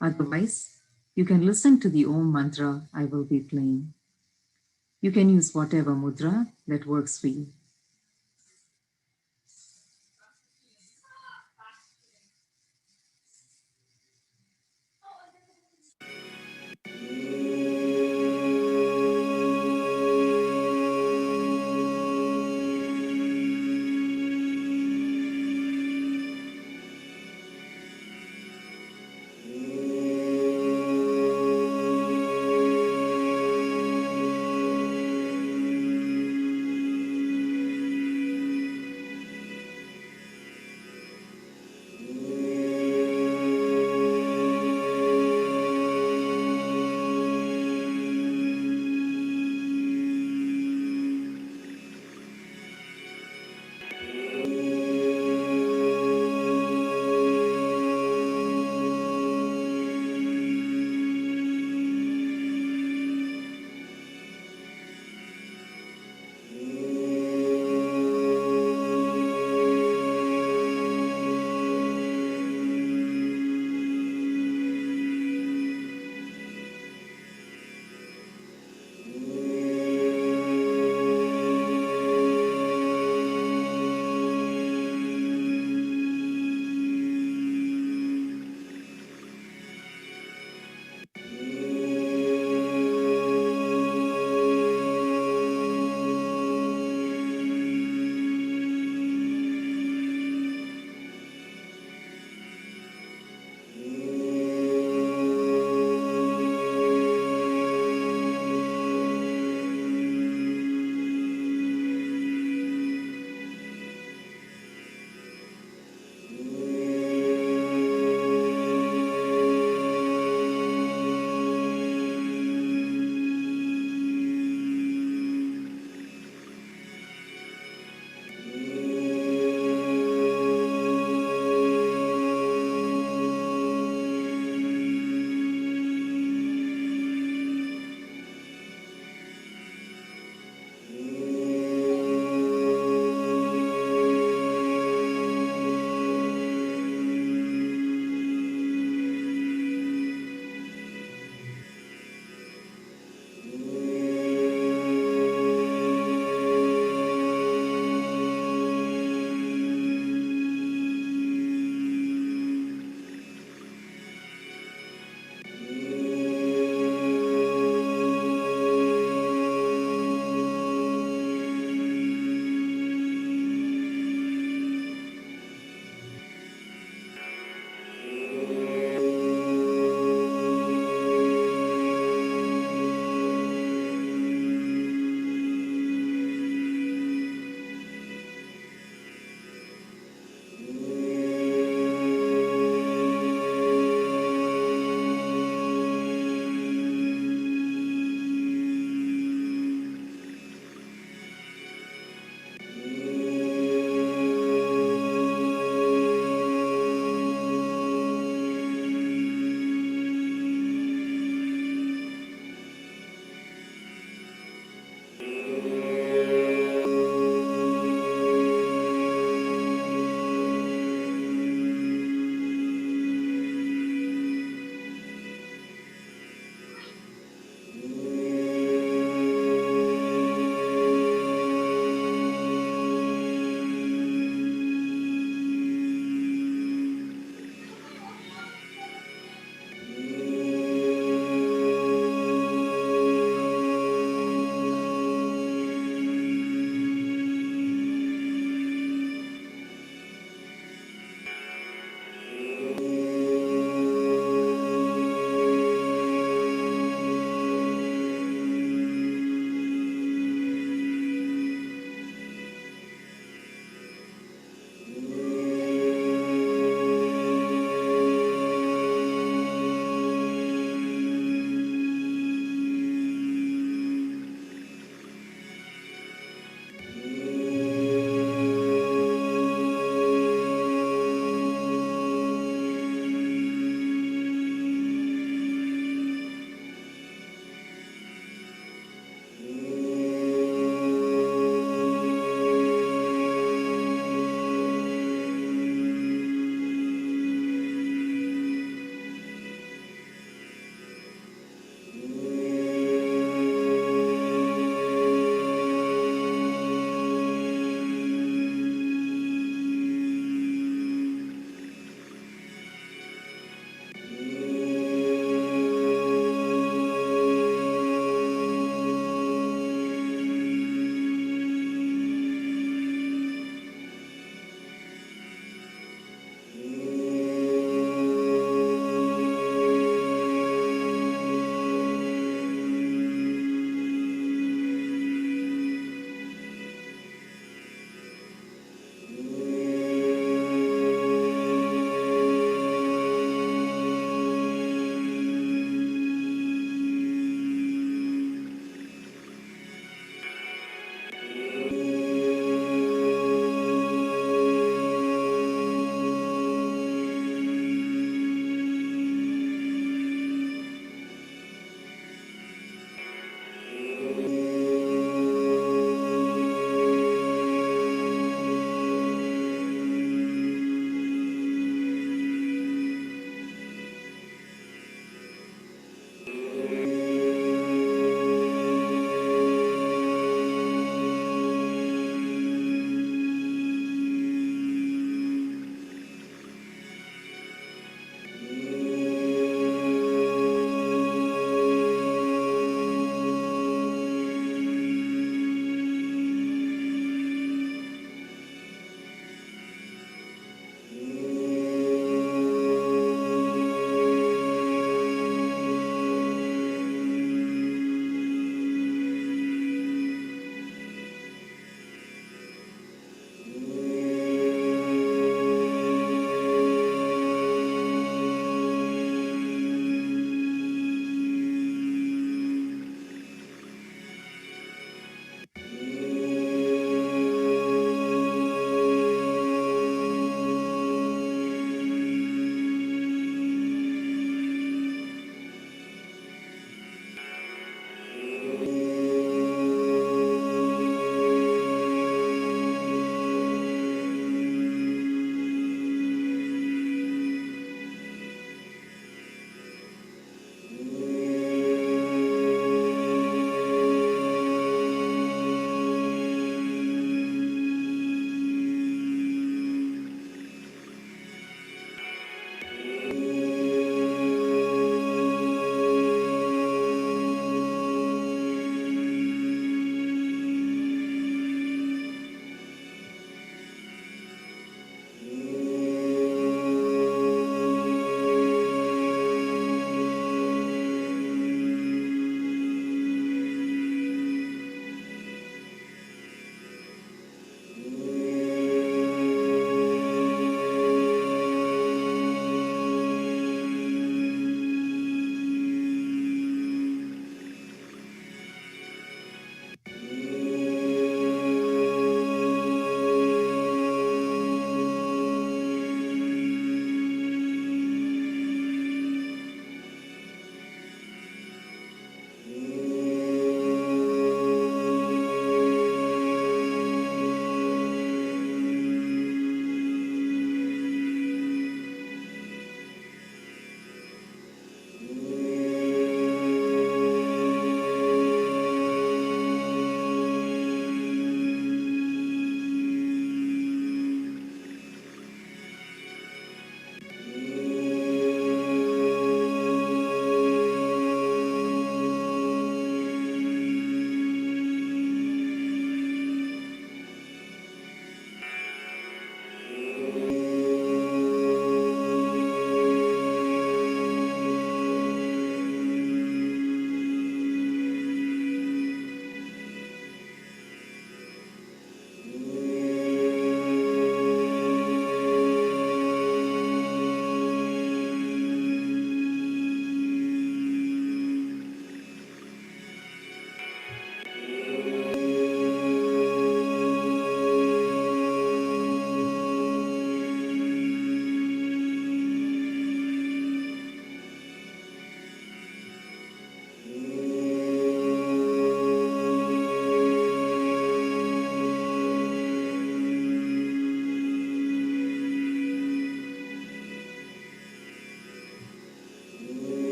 Otherwise, you can listen to the Om mantra I will be playing. You can use whatever mudra that works for you.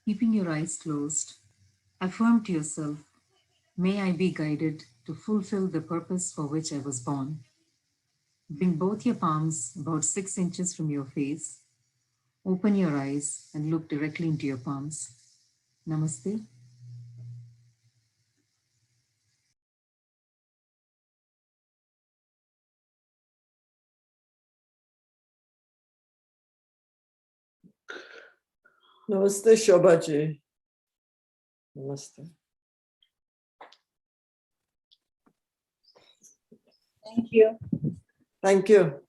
Keeping your eyes closed, affirm to yourself, may I be guided to fulfill the purpose for which I was born. Bring both your palms about 6 inches from your face. Open your eyes and look directly into your palms. Namaste. Namaste, Shobhaji. Namaste. Thank you. Thank you.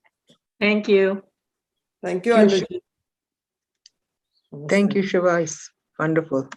Thank you. Thank you, You Anuji. Thank you, Shiva. It's wonderful.